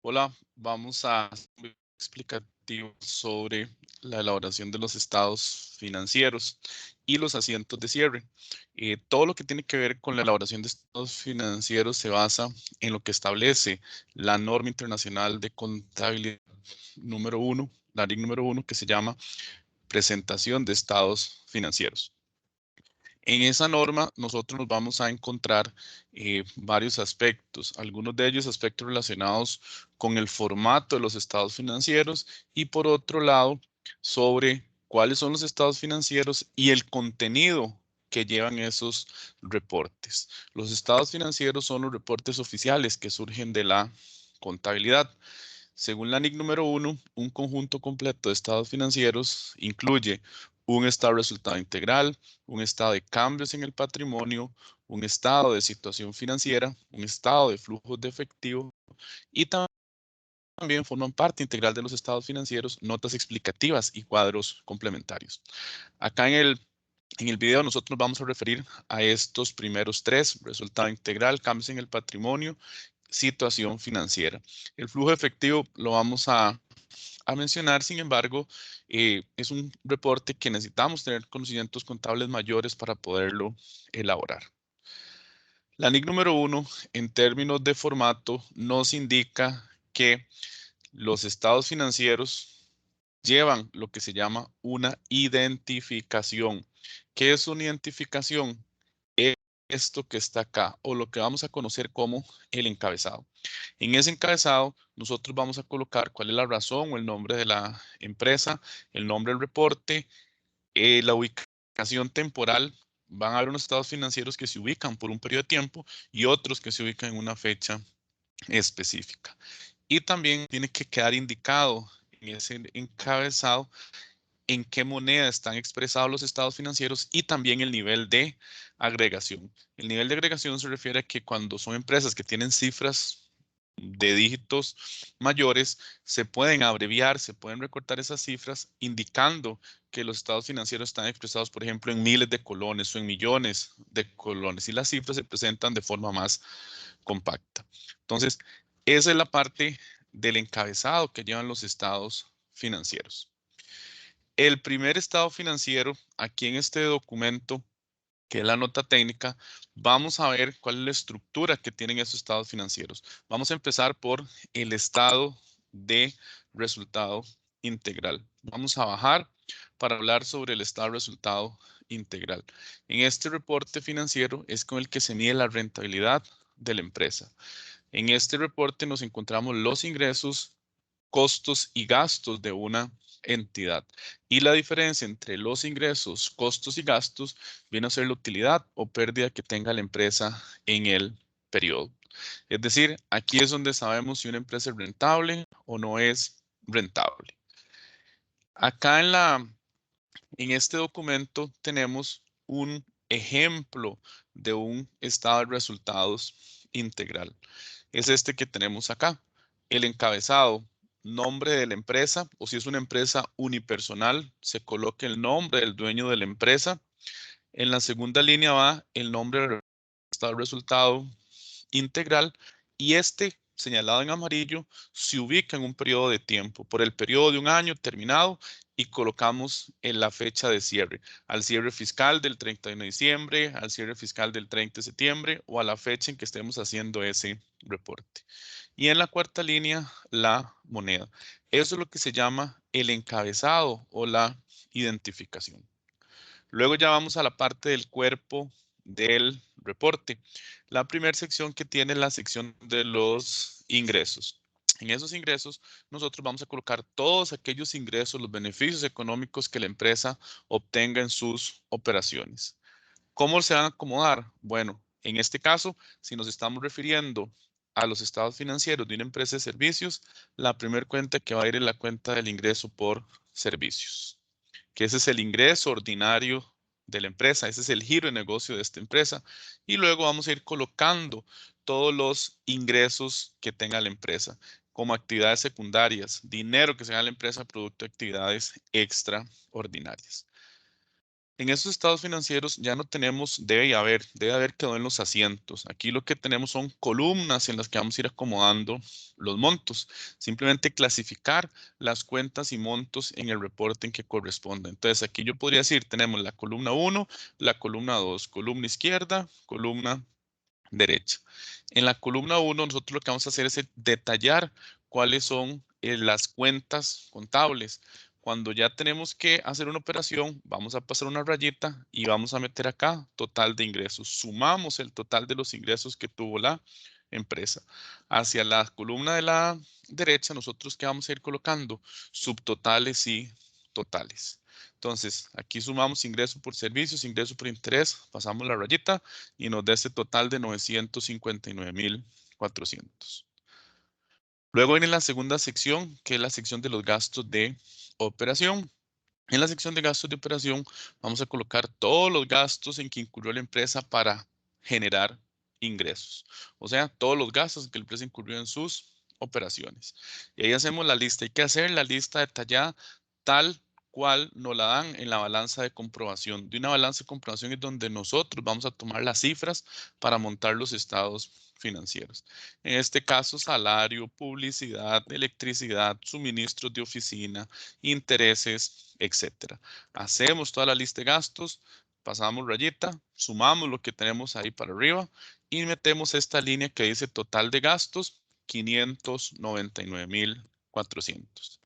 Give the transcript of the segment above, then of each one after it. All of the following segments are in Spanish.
Hola, vamos a hacer un explicativo sobre la elaboración de los estados financieros y los asientos de cierre. Todo lo que tiene que ver con la elaboración de estados financieros se basa en lo que establece la norma internacional de contabilidad número uno, la NIC número uno, que se llama presentación de estados financieros. En esa norma nosotros nos vamos a encontrar varios aspectos, algunos de ellos aspectos relacionados con el formato de los estados financieros y por otro lado sobre cuáles son los estados financieros y el contenido que llevan esos reportes. Los estados financieros son los reportes oficiales que surgen de la contabilidad. Según la NIC número uno, un conjunto completo de estados financieros incluye un estado de resultado integral, un estado de cambios en el patrimonio, un estado de situación financiera, un estado de flujos de efectivo y también forman parte integral de los estados financieros notas explicativas y cuadros complementarios. Acá en el video nosotros nos vamos a referir a estos primeros tres: resultado integral, cambios en el patrimonio, situación financiera. El flujo efectivo lo vamos a mencionar. Sin embargo, es un reporte que necesitamos tener conocimientos contables mayores para poderlo elaborar. La NIC número uno, en términos de formato, nos indica que los estados financieros llevan lo que se llama una identificación. ¿Qué es una identificación? Es esto que está acá, o lo que vamos a conocer como el encabezado. En ese encabezado, nosotros vamos a colocar cuál es la razón o el nombre de la empresa, el nombre del reporte, la ubicación temporal. Van a haber unos estados financieros que se ubican por un periodo de tiempo y otros que se ubican en una fecha específica. Y también tiene que quedar indicado en ese encabezado en qué moneda están expresados los estados financieros y también el nivel de agregación. El nivel de agregación se refiere a que cuando son empresas que tienen cifras de dígitos mayores, se pueden abreviar, se pueden recortar esas cifras indicando que los estados financieros están expresados, por ejemplo, en miles de colones o en millones de colones y las cifras se presentan de forma más compacta. Entonces, esa es la parte del encabezado que llevan los estados financieros. El primer estado financiero, aquí en este documento, que es la nota técnica, vamos a ver cuál es la estructura que tienen esos estados financieros. Vamos a empezar por el estado de resultado integral. Vamos a bajar para hablar sobre el estado de resultado integral. En este reporte financiero es con el que se mide la rentabilidad de la empresa. En este reporte nos encontramos los ingresos, costos y gastos de una entidad. Y la diferencia entre los ingresos, costos y gastos viene a ser la utilidad o pérdida que tenga la empresa en el periodo. Es decir, aquí es donde sabemos si una empresa es rentable o no es rentable. Acá en este documento tenemos un ejemplo de un estado de resultados integral. Es este que tenemos acá. El encabezado, nombre de la empresa, o si es una empresa unipersonal, se coloca el nombre del dueño de la empresa. En la segunda línea va el nombre del estado de resultado integral y este señalado en amarillo se ubica en un periodo de tiempo, por el periodo de un año terminado y colocamos en la fecha de cierre, al cierre fiscal del 31 de diciembre, al cierre fiscal del 30 de septiembre o a la fecha en que estemos haciendo ese reporte. Y en la cuarta línea, la moneda. Eso es lo que se llama el encabezado o la identificación. Luego ya vamos a la parte del cuerpo del reporte. La primera sección que tiene la sección de los ingresos. En esos ingresos, nosotros vamos a colocar todos aquellos ingresos, los beneficios económicos que la empresa obtenga en sus operaciones. ¿Cómo se van a acomodar? Bueno, en este caso, si nos estamos refiriendo a los estados financieros de una empresa de servicios, la primera cuenta que va a ir es la cuenta del ingreso por servicios, que ese es el ingreso ordinario de la empresa, ese es el giro de negocio de esta empresa. Y luego vamos a ir colocando todos los ingresos que tenga la empresa, como actividades secundarias, dinero que se gana la empresa producto de actividades extraordinarias. En estos estados financieros ya no tenemos debe haber quedó en los asientos. Aquí lo que tenemos son columnas en las que vamos a ir acomodando los montos. Simplemente clasificar las cuentas y montos en el reporte en que corresponda. Entonces aquí yo podría decir, tenemos la columna 1, la columna 2, columna izquierda, columna derecha. En la columna 1, nosotros lo que vamos a hacer es detallar cuáles son las cuentas contables. Cuando ya tenemos que hacer una operación, vamos a pasar una rayita y vamos a meter acá total de ingresos. Sumamos el total de los ingresos que tuvo la empresa. Hacia la columna de la derecha, nosotros que vamos a ir colocando subtotales y totales. Entonces, aquí sumamos ingreso por servicios, ingreso por interés, pasamos la rayita y nos da este total de 959,400. Luego viene la segunda sección, que es la sección de los gastos de operación. En la sección de gastos de operación vamos a colocar todos los gastos en que incurrió la empresa para generar ingresos. O sea, todos los gastos que la empresa incurrió en sus operaciones. Y ahí hacemos la lista. Hay que hacer la lista detallada tal cual nos la dan en la balanza de comprobación. De una balanza de comprobación es donde nosotros vamos a tomar las cifras para montar los estados financieros. En este caso, salario, publicidad, electricidad, suministros de oficina, intereses, etcétera. Hacemos toda la lista de gastos, pasamos rayita, sumamos lo que tenemos ahí para arriba y metemos esta línea que dice total de gastos, 599,400.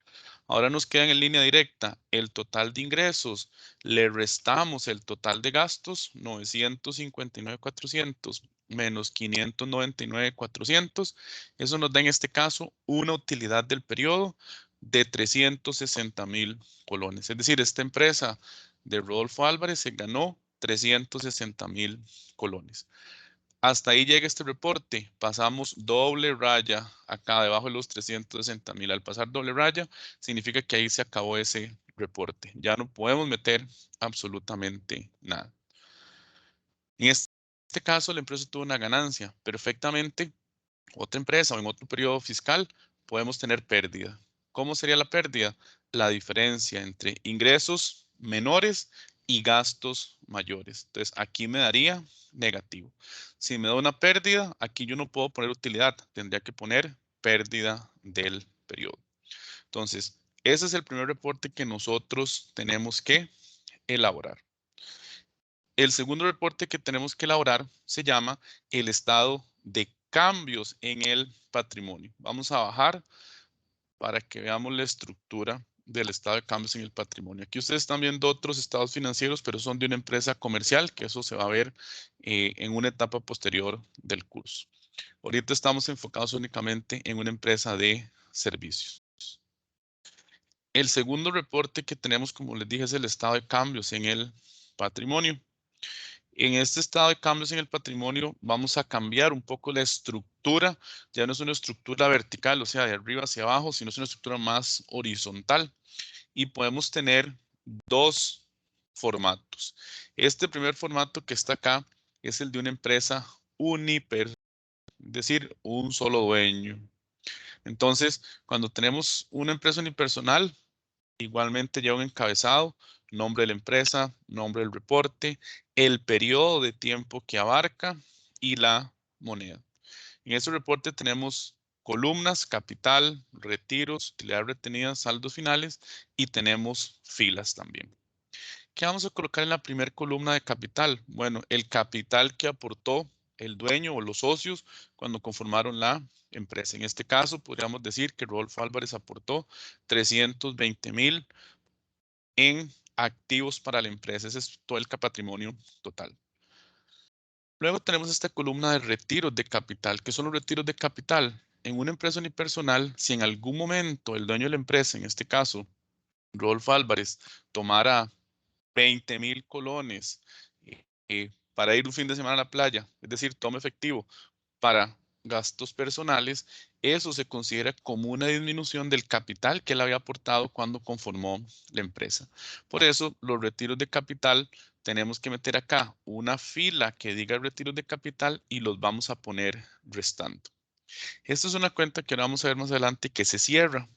Ahora nos queda en línea directa el total de ingresos, le restamos el total de gastos, 959,400 menos 599,400. Eso nos da en este caso una utilidad del periodo de 360,000 colones. Es decir, esta empresa de Rodolfo Álvarez se ganó 360,000 colones. Hasta ahí llega este reporte. Pasamos doble raya acá debajo de los 360,000. Al pasar doble raya, significa que ahí se acabó ese reporte. Ya no podemos meter absolutamente nada. En este caso, la empresa tuvo una ganancia. Perfectamente, otra empresa o en otro periodo fiscal, podemos tener pérdida. ¿Cómo sería la pérdida? La diferencia entre ingresos menores y gastos mayores. Entonces, aquí me daría negativo. Si me da una pérdida, aquí yo no puedo poner utilidad. Tendría que poner pérdida del periodo. Entonces, ese es el primer reporte que nosotros tenemos que elaborar. El segundo reporte que tenemos que elaborar se llama el estado de cambios en el patrimonio. Vamos a bajar para que veamos la estructura del estado de cambios en el patrimonio. Aquí ustedes están viendo otros estados financieros, pero son de una empresa comercial, que eso se va a ver en una etapa posterior del curso. Ahorita estamos enfocados únicamente en una empresa de servicios. El segundo reporte que tenemos, como les dije, es el estado de cambios en el patrimonio. En este estado de cambios en el patrimonio vamos a cambiar un poco la estructura. Ya no es una estructura vertical, o sea, de arriba hacia abajo, sino es una estructura más horizontal. Y podemos tener dos formatos. Este primer formato que está acá es el de una empresa unipersonal, es decir, un solo dueño. Entonces, cuando tenemos una empresa unipersonal, igualmente lleva un encabezado, nombre de la empresa, nombre del reporte, el periodo de tiempo que abarca y la moneda. En este reporte tenemos columnas, capital, retiros, utilidad retenida, saldos finales y tenemos filas también. ¿Qué vamos a colocar en la primera columna de capital? Bueno, el capital que aportó el dueño o los socios cuando conformaron la empresa. En este caso, podríamos decir que Rodolfo Álvarez aportó 320,000 en activos para la empresa. Ese es todo el patrimonio total. Luego tenemos esta columna de retiros de capital. ¿Qué son los retiros de capital? En una empresa unipersonal, si en algún momento el dueño de la empresa, en este caso, Rodolfo Álvarez, tomara 20,000 colones para ir un fin de semana a la playa, es decir, toma efectivo para gastos personales, eso se considera como una disminución del capital que él había aportado cuando conformó la empresa. Por eso, los retiros de capital, tenemos que meter acá una fila que diga retiros de capital y los vamos a poner restando. Esta es una cuenta que ahora vamos a ver más adelante que se cierra.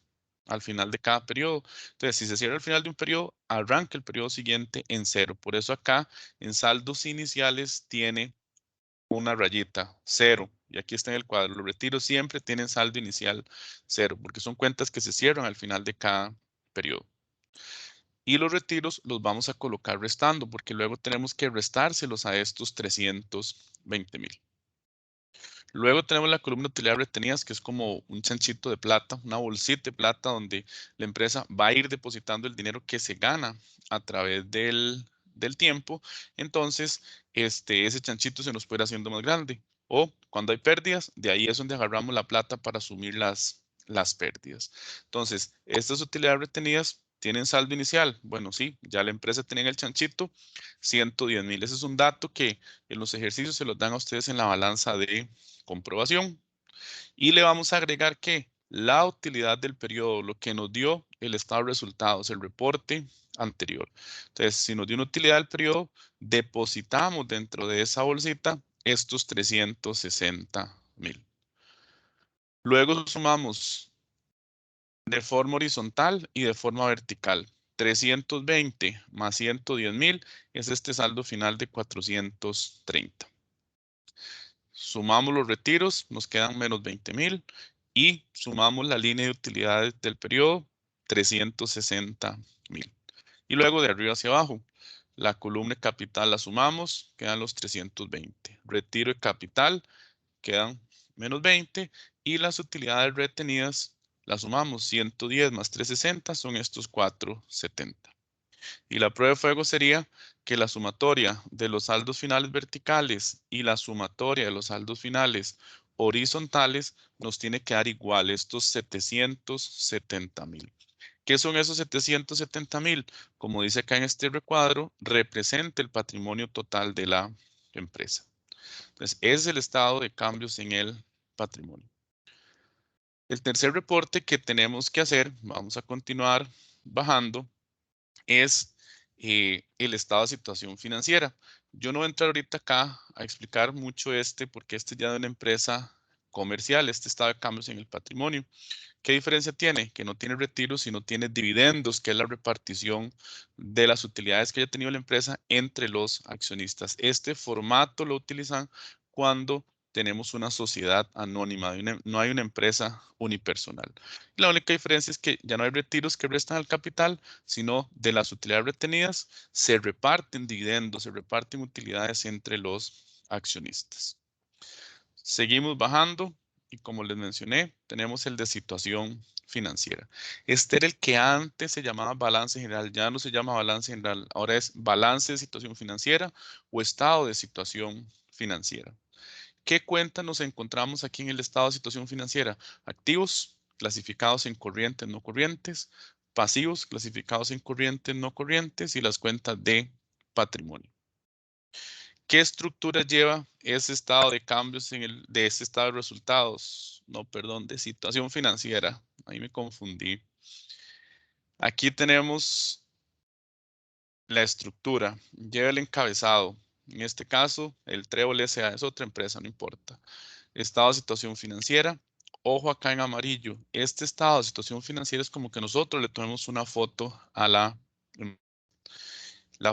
al final de cada periodo. Entonces, si se cierra al final de un periodo, arranca el periodo siguiente en 0. Por eso acá en saldos iniciales tiene una rayita, 0. Y aquí está en el cuadro. Los retiros siempre tienen saldo inicial 0, porque son cuentas que se cierran al final de cada periodo. Y los retiros los vamos a colocar restando, porque luego tenemos que restárselos a estos 320,000. Luego tenemos la columna de utilidades retenidas, que es como un chanchito de plata, una bolsita de plata donde la empresa va a ir depositando el dinero que se gana a través del tiempo. Entonces, ese chanchito se nos puede ir haciendo más grande. O cuando hay pérdidas, de ahí es donde agarramos la plata para asumir las pérdidas. Entonces, estas utilidades retenidas tienen saldo inicial. Bueno, sí, ya la empresa tenía en el chanchito 110,000. Ese es un dato que en los ejercicios se los dan a ustedes en la balanza de comprobación. Y le vamos a agregar que la utilidad del periodo, lo que nos dio el estado de resultados, el reporte anterior. Entonces, si nos dio una utilidad del periodo, depositamos dentro de esa bolsita estos 360,000. Luego sumamos de forma horizontal y de forma vertical. 320 más 110,000 es este saldo final de 430. Sumamos los retiros, nos quedan menos 20,000 y sumamos la línea de utilidades del periodo, 360,000. Y luego de arriba hacia abajo, la columna de capital la sumamos, quedan los 320. Retiro de capital, quedan menos 20 y las utilidades retenidas las sumamos, 110 más 360 son estos 470. Y la prueba de fuego sería que la sumatoria de los saldos finales verticales y la sumatoria de los saldos finales horizontales nos tiene que dar igual estos 770,000. ¿Qué son esos 770,000? Como dice acá en este recuadro, representa el patrimonio total de la empresa. Entonces, es el estado de cambios en el patrimonio. El tercer reporte que tenemos que hacer, vamos a continuar bajando, es el estado de situación financiera. Yo no voy a entrar ahorita acá a explicar mucho porque este ya de una empresa comercial, este estado de cambios en el patrimonio. ¿Qué diferencia tiene? Que no tiene retiros, sino tiene dividendos, que es la repartición de las utilidades que haya tenido la empresa entre los accionistas. Este formato lo utilizan cuando tenemos una sociedad anónima, no hay una empresa unipersonal. La única diferencia es que ya no hay retiros que restan al capital, sino de las utilidades retenidas se reparten dividendos, se reparten utilidades entre los accionistas. Seguimos bajando y como les mencioné, tenemos el de situación financiera. Este era el que antes se llamaba balance general, ya no se llama balance general, ahora es balance de situación financiera o estado de situación financiera. ¿Qué cuenta nos encontramos aquí en el estado de situación financiera? Activos clasificados en corrientes, no corrientes, pasivos clasificados en corrientes, no corrientes y las cuentas de patrimonio. ¿Qué estructura lleva ese estado de cambios de ese estado de resultados? No, perdón, de situación financiera. Ahí me confundí. Aquí tenemos la estructura. Lleva el encabezado. En este caso, el Trébol S.A. es otra empresa, no importa. Estado de situación financiera. Ojo acá en amarillo. Este estado de situación financiera es como que nosotros le tomemos una foto a la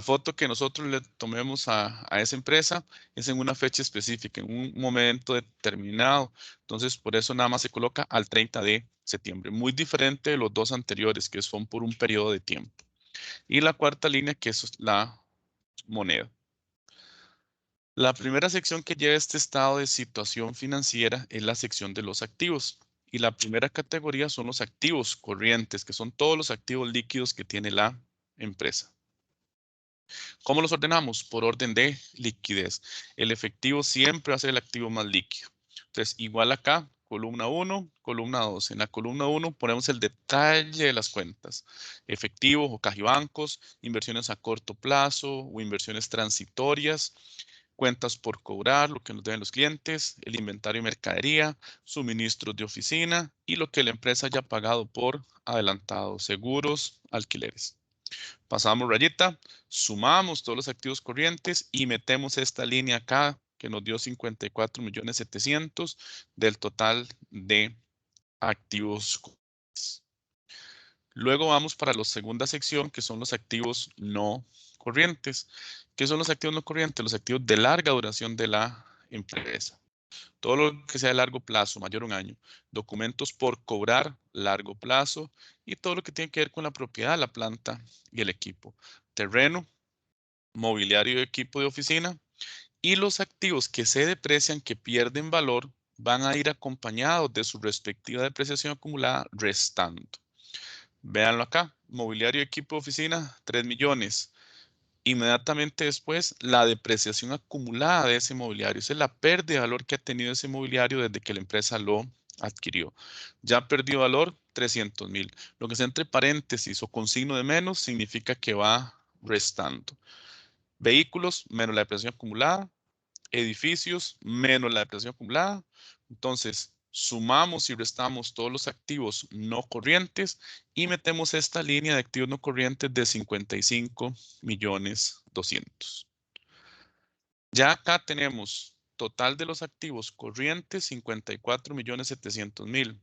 foto que nosotros le tomemos a esa empresa es en una fecha específica, en un momento determinado. Entonces, por eso nada más se coloca al 30 de septiembre. Muy diferente de los dos anteriores, que son por un periodo de tiempo. Y la cuarta línea, que es la moneda. La primera sección que lleva este estado de situación financiera es la sección de los activos. Y la primera categoría son los activos corrientes, que son todos los activos líquidos que tiene la empresa. ¿Cómo los ordenamos? Por orden de liquidez. El efectivo siempre va a ser el activo más líquido. Entonces, igual acá, columna 1, columna 2. En la columna 1 ponemos el detalle de las cuentas. Efectivos o cajibancos, inversiones a corto plazo o inversiones transitorias, cuentas por cobrar, lo que nos deben los clientes, el inventario y mercadería, suministros de oficina y lo que la empresa haya pagado por adelantado, seguros, alquileres. Pasamos rayita, sumamos todos los activos corrientes y metemos esta línea acá que nos dio 54,700,000 del total de activos corrientes. Luego vamos para la segunda sección, que son los activos no corrientes. ¿Qué son los activos no corrientes? Los activos de larga duración de la empresa. Todo lo que sea de largo plazo, mayor a un año. Documentos por cobrar, largo plazo. Y todo lo que tiene que ver con la propiedad, la planta y el equipo. Terreno, mobiliario y equipo de oficina. Y los activos que se deprecian, que pierden valor, van a ir acompañados de su respectiva depreciación acumulada restando. Véanlo acá, mobiliario y equipo de oficina, 3 millones. Inmediatamente después, la depreciación acumulada de ese mobiliario. Esa es la pérdida de valor que ha tenido ese mobiliario desde que la empresa lo adquirió. Ya perdió valor, 300,000. Lo que está entre paréntesis o con signo de menos significa que va restando. Vehículos menos la depreciación acumulada, edificios menos la depreciación acumulada. Entonces, sumamos y restamos todos los activos no corrientes y metemos esta línea de activos no corrientes de 55,200,000. Ya acá tenemos total de los activos corrientes 54,700,000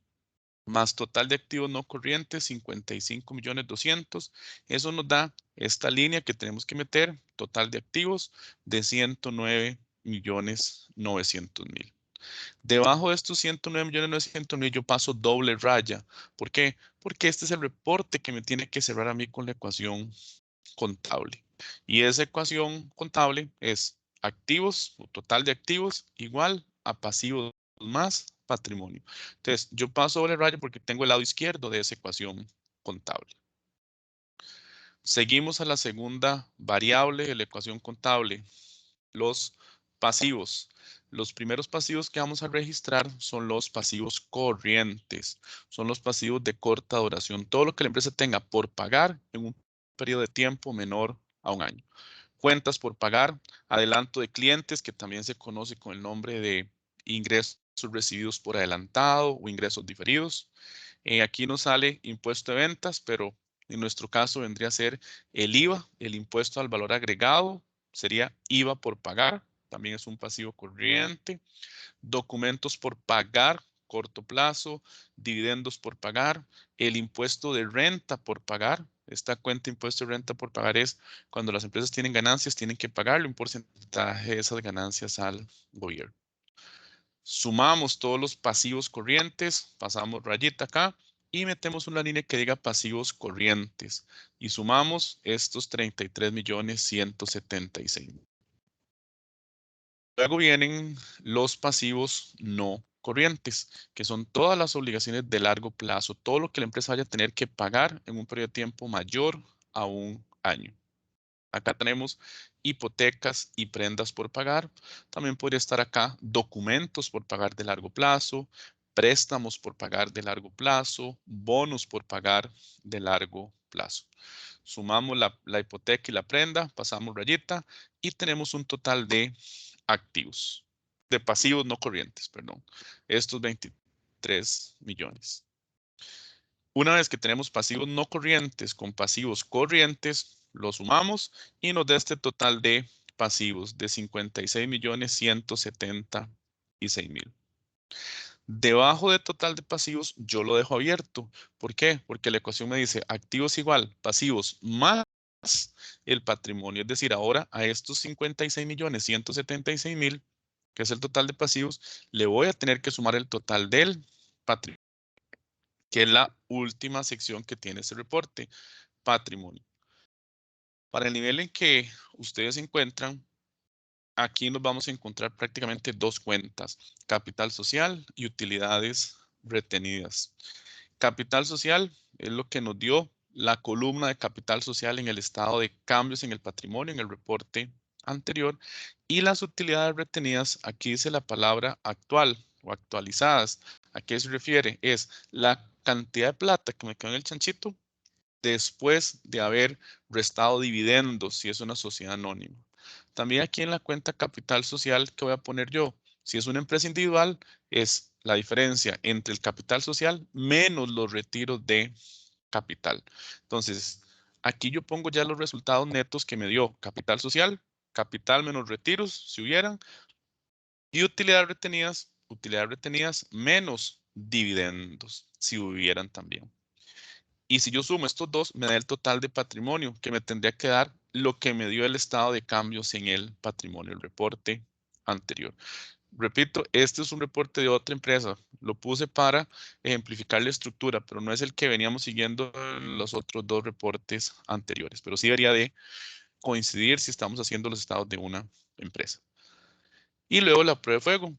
más total de activos no corrientes 55,200,000. Eso nos da esta línea que tenemos que meter, total de activos de 109,900,000. Debajo de estos 109,900,000 yo paso doble raya. ¿Por qué? Porque este es el reporte que me tiene que cerrar a mí con la ecuación contable. Y esa ecuación contable es activos o total de activos igual a pasivos más patrimonio. Entonces, yo paso doble raya porque tengo el lado izquierdo de esa ecuación contable. Seguimos a la segunda variable de la ecuación contable, los pasivos. Los primeros pasivos que vamos a registrar son los pasivos corrientes, son los pasivos de corta duración, todo lo que la empresa tenga por pagar en un periodo de tiempo menor a un año. Cuentas por pagar, adelanto de clientes, que también se conoce con el nombre de ingresos recibidos por adelantado o ingresos diferidos. Aquí nos sale impuesto de ventas, pero en nuestro caso vendría a ser el IVA, el impuesto al valor agregado, sería IVA por pagar, también es un pasivo corriente. Documentos por pagar, corto plazo, dividendos por pagar, el impuesto de renta por pagar. Esta cuenta de impuesto de renta por pagar es cuando las empresas tienen ganancias, tienen que pagarle un porcentaje de esas ganancias al gobierno. Sumamos todos los pasivos corrientes, pasamos rayita acá y metemos una línea que diga pasivos corrientes y sumamos estos 33,176,000. Luego vienen los pasivos no corrientes, que son todas las obligaciones de largo plazo, todo lo que la empresa vaya a tener que pagar en un periodo de tiempo mayor a un año. Acá tenemos hipotecas y prendas por pagar. También podría estar acá documentos por pagar de largo plazo, préstamos por pagar de largo plazo, bonos por pagar de largo plazo. Sumamos la hipoteca y la prenda, pasamos rayita y tenemos un total de activos, de pasivos no corrientes, perdón, estos 23 millones. Una vez que tenemos pasivos no corrientes con pasivos corrientes, los sumamos y nos da este total de pasivos de 56,176,000. Debajo de total de pasivos, yo lo dejo abierto. ¿Por qué? Porque la ecuación me dice activos igual, pasivos más el patrimonio. Es decir, ahora a estos 56,176,000, que es el total de pasivos, le voy a tener que sumar el total del patrimonio, que es la última sección que tiene ese reporte, patrimonio. Para el nivel en que ustedes se encuentran, aquí nos vamos a encontrar prácticamente dos cuentas, capital social y utilidades retenidas. Capital social es lo que nos dio la columna de capital social en el estado de cambios en el patrimonio en el reporte anterior, y las utilidades retenidas, aquí dice la palabra actual o actualizadas. ¿A qué se refiere? Es la cantidad de plata que me quedó en el chanchito después de haber restado dividendos si es una sociedad anónima. También aquí en la cuenta capital social, ¿qué voy a poner yo? Si es una empresa individual, es la diferencia entre el capital social menos los retiros de capital. Entonces, aquí yo pongo ya los resultados netos que me dio capital social, capital menos retiros, si hubieran, y utilidades retenidas menos dividendos, si hubieran también. Y si yo sumo estos dos, me da el total de patrimonio, que me tendría que dar lo que me dio el estado de cambios en el patrimonio, el reporte anterior. Repito, este es un reporte de otra empresa. Lo puse para ejemplificar la estructura, pero no es el que veníamos siguiendo en los otros dos reportes anteriores. Pero sí debería de coincidir si estamos haciendo los estados de una empresa. Y luego la prueba de fuego,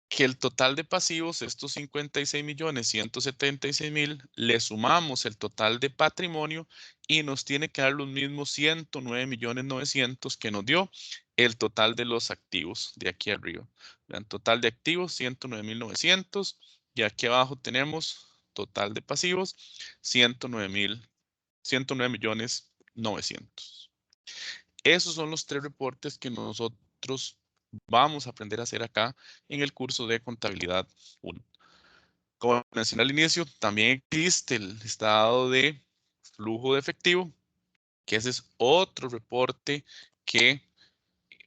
que el total de pasivos, estos 56.176.000, le sumamos el total de patrimonio y nos tiene que dar los mismos 109.900.000 que nos dio el total de los activos de aquí arriba. Vean, total de activos 109.900 y aquí abajo tenemos total de pasivos 109.900.000. Esos son los tres reportes que nosotros vamos a aprender a hacer acá en el curso de contabilidad 1. Como mencioné al inicio, también existe el estado de flujo de efectivo, que ese es otro reporte que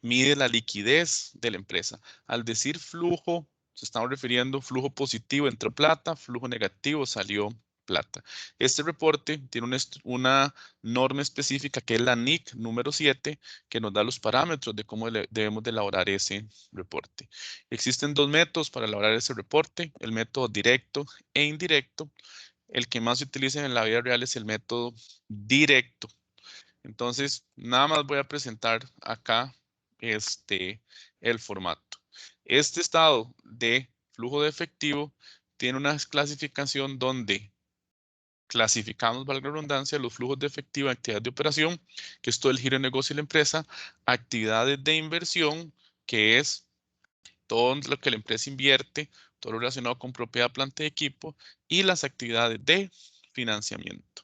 mide la liquidez de la empresa. Al decir flujo, se estamos refiriendo flujo positivo entró plata, flujo negativo salió plata. Este reporte tiene una norma específica que es la NIC número 7, que nos da los parámetros de cómo debemos de elaborar ese reporte. Existen dos métodos para elaborar ese reporte, el método directo e indirecto. El que más se utiliza en la vida real es el método directo. Entonces, nada más voy a presentar acá el formato. Este estado de flujo de efectivo tiene una clasificación donde clasificamos, valga la redundancia, los flujos de efectivo, actividades de operación, que es todo el giro de negocio de la empresa, actividades de inversión, que es todo lo que la empresa invierte, todo lo relacionado con propiedad, planta y equipo, y las actividades de financiamiento.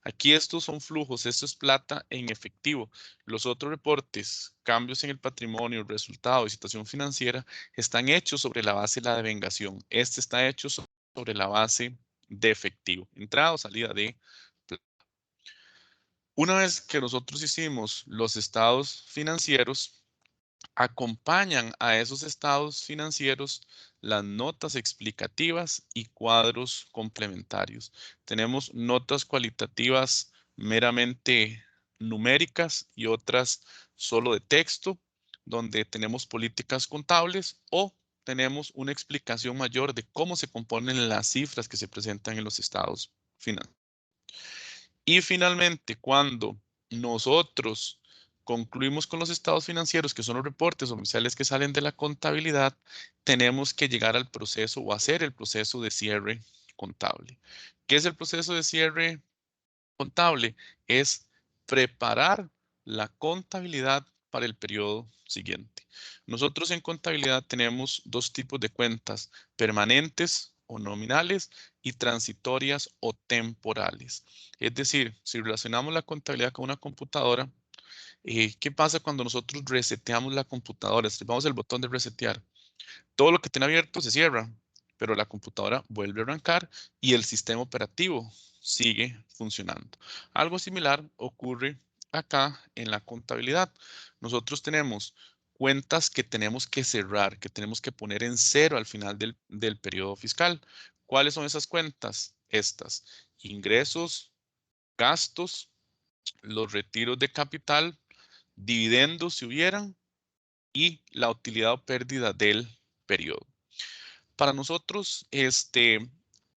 Aquí estos son flujos, esto es plata en efectivo. Los otros reportes, cambios en el patrimonio, resultado y situación financiera, están hechos sobre la base de la devengación. Este está hecho sobre la base de efectivo, entrada o salida de plata. Una vez que nosotros hicimos los estados financieros, acompañan a esos estados financieros las notas explicativas y cuadros complementarios. Tenemos notas cualitativas meramente numéricas y otras solo de texto, donde tenemos políticas contables o tenemos una explicación mayor de cómo se componen las cifras que se presentan en los estados financieros. Y finalmente, cuando nosotros concluimos con los estados financieros, que son los reportes oficiales que salen de la contabilidad, tenemos que llegar al proceso o hacer el proceso de cierre contable. ¿Qué es el proceso de cierre contable? Es preparar la contabilidad para el periodo siguiente. Nosotros en contabilidad tenemos dos tipos de cuentas, permanentes o nominales y transitorias o temporales. Es decir, si relacionamos la contabilidad con una computadora, ¿qué pasa cuando nosotros reseteamos la computadora? Vamos el botón de resetear. Todo lo que tiene abierto se cierra, pero la computadora vuelve a arrancar y el sistema operativo sigue funcionando. Algo similar ocurre acá en la contabilidad. Nosotros tenemos cuentas que tenemos que cerrar, que tenemos que poner en cero al final del periodo fiscal. ¿Cuáles son esas cuentas? Estas: ingresos, gastos, los retiros de capital, dividendos si hubieran, y la utilidad o pérdida del periodo. Para nosotros,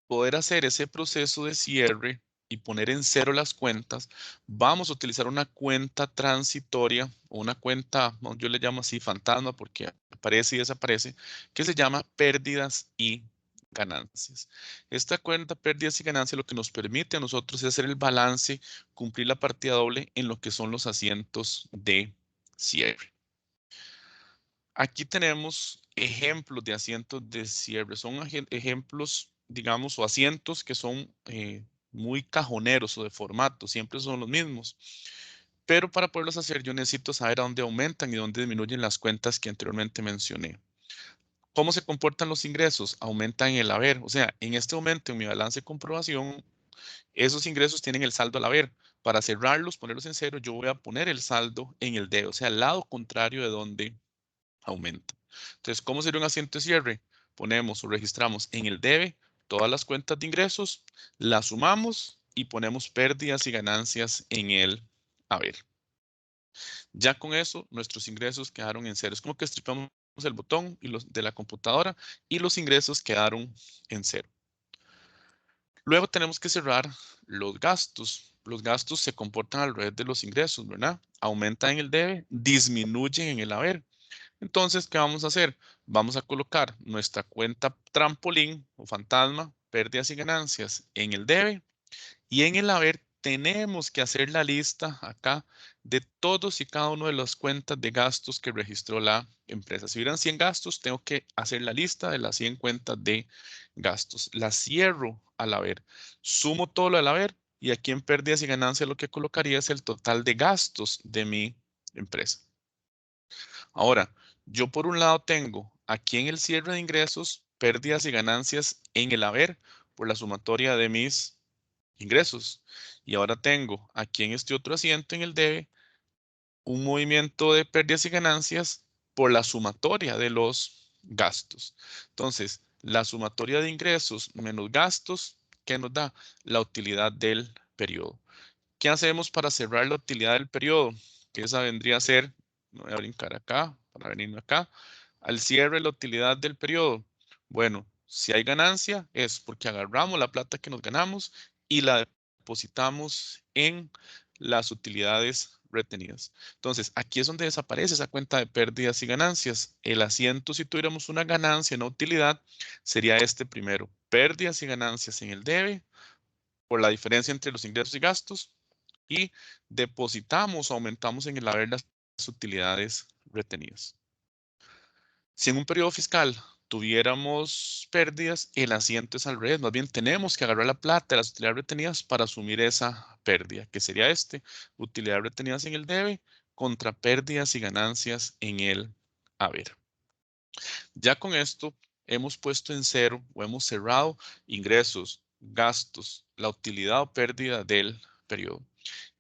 poder hacer ese proceso de cierre y poner en cero las cuentas, vamos a utilizar una cuenta transitoria o una cuenta, yo le llamo así fantasma porque aparece y desaparece, que se llama pérdidas y ganancias. Esta cuenta pérdidas y ganancias lo que nos permite a nosotros es hacer el balance, cumplir la partida doble en lo que son los asientos de cierre. Aquí tenemos ejemplos de asientos de cierre. Son ejemplos, digamos, o asientos que son muy cajoneros o de formato. Siempre son los mismos. Pero para poderlos hacer, yo necesito saber a dónde aumentan y dónde disminuyen las cuentas que anteriormente mencioné. ¿Cómo se comportan los ingresos? Aumentan en el haber. O sea, en este momento en mi balance de comprobación, esos ingresos tienen el saldo al haber. Para cerrarlos, ponerlos en cero, yo voy a poner el saldo en el debe, o sea, al lado contrario de donde aumenta. Entonces, ¿cómo sería un asiento de cierre? Ponemos o registramos en el debe todas las cuentas de ingresos, las sumamos y ponemos pérdidas y ganancias en el haber. Ya con eso, nuestros ingresos quedaron en cero. Es como que estripamos el botón de la computadora y los ingresos quedaron en cero. Luego tenemos que cerrar los gastos. Los gastos se comportan al revés de los ingresos, ¿verdad? Aumentan en el debe, disminuyen en el haber. Entonces, ¿qué vamos a hacer? Vamos a colocar nuestra cuenta trampolín o fantasma, pérdidas y ganancias en el debe, y en el haber tenemos que hacer la lista acá de todos y cada uno de las cuentas de gastos que registró la empresa. Si hubieran 100 gastos, tengo que hacer la lista de las 100 cuentas de gastos. La cierro al haber. Sumo todo lo del haber y aquí en pérdidas y ganancias lo que colocaría es el total de gastos de mi empresa. Ahora, yo por un lado tengo aquí en el cierre de ingresos pérdidas y ganancias en el haber por la sumatoria de mis ingresos. Y ahora tengo aquí en este otro asiento en el debe un movimiento de pérdidas y ganancias por la sumatoria de los gastos. Entonces, la sumatoria de ingresos menos gastos, ¿qué nos da? La utilidad del periodo. ¿Qué hacemos para cerrar la utilidad del periodo? Que esa vendría a ser, me voy a brincar acá para venirme acá, al cierre de la utilidad del periodo. Bueno, si hay ganancia es porque agarramos la plata que nos ganamos y la depositamos en las utilidades retenidas. Entonces, aquí es donde desaparece esa cuenta de pérdidas y ganancias. El asiento, si tuviéramos una ganancia, una utilidad, sería este primero. Pérdidas y ganancias en el debe por la diferencia entre los ingresos y gastos y depositamos o aumentamos en el haber las utilidades retenidas. Si en un periodo fiscal tuviéramos pérdidas, el asiento es al revés. Más bien tenemos que agarrar la plata de las utilidades retenidas para asumir esa pérdida, que sería utilidades retenidas en el debe contra pérdidas y ganancias en el haber. Ya con esto hemos puesto en cero o hemos cerrado ingresos, gastos, la utilidad o pérdida del periodo.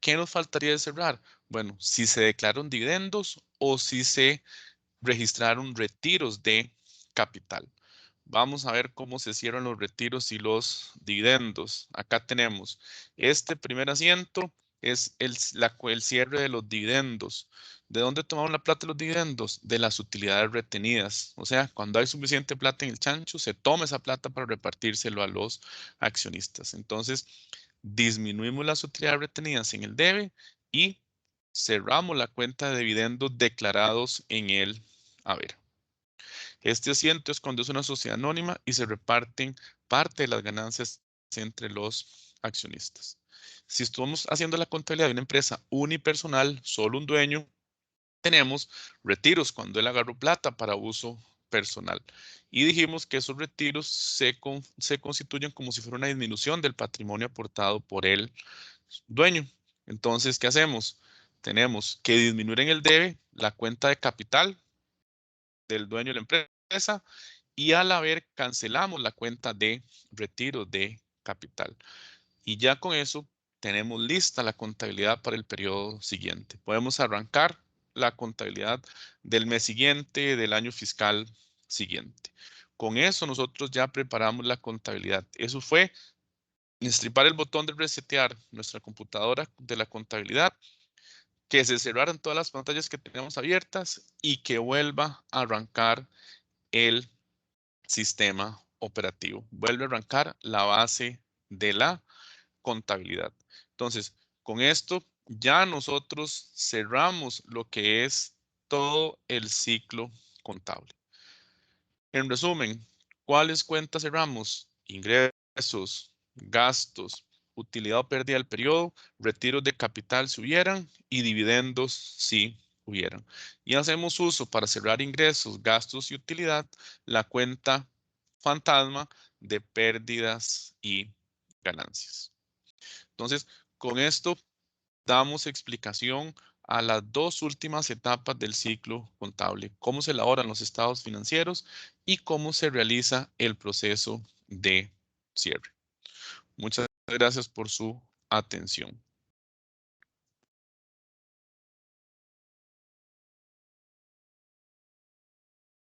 ¿Qué nos faltaría de cerrar? Bueno, si se declararon dividendos o si se registraron retiros de capital. Vamos a ver cómo se cierran los retiros y los dividendos. Acá tenemos este primer asiento, es el cierre de los dividendos. ¿De dónde tomamos la plata de los dividendos? De las utilidades retenidas. O sea, cuando hay suficiente plata en el chancho, se toma esa plata para repartírselo a los accionistas. Entonces, disminuimos las utilidades retenidas en el debe y cerramos la cuenta de dividendos declarados en el haber. Este asiento es cuando es una sociedad anónima y se reparten parte de las ganancias entre los accionistas. Si estamos haciendo la contabilidad de una empresa unipersonal, solo un dueño, tenemos retiros cuando él agarró plata para uso personal. Y dijimos que esos retiros se constituyen como si fuera una disminución del patrimonio aportado por el dueño. Entonces, ¿qué hacemos? Tenemos que disminuir en el debe la cuenta de capital del dueño de la empresa y al haber cancelamos la cuenta de retiro de capital. Y ya con eso tenemos lista la contabilidad para el periodo siguiente. Podemos arrancar la contabilidad del mes siguiente, del año fiscal siguiente. Con eso nosotros ya preparamos la contabilidad. Eso fue estripar el botón de resetear nuestra computadora de la contabilidad, que se cerraran todas las pantallas que tenemos abiertas y que vuelva a arrancar el sistema operativo. Vuelve a arrancar la base de la contabilidad. Entonces, con esto ya nosotros cerramos lo que es todo el ciclo contable. En resumen, ¿cuáles cuentas cerramos? Ingresos, gastos, utilidad o pérdida del periodo, retiros de capital si hubieran y dividendos si hubieran. Y hacemos uso para cerrar ingresos, gastos y utilidad la cuenta fantasma de pérdidas y ganancias. Entonces, con esto damos explicación a las dos últimas etapas del ciclo contable, cómo se elaboran los estados financieros y cómo se realiza el proceso de cierre. Muchas gracias por su atención.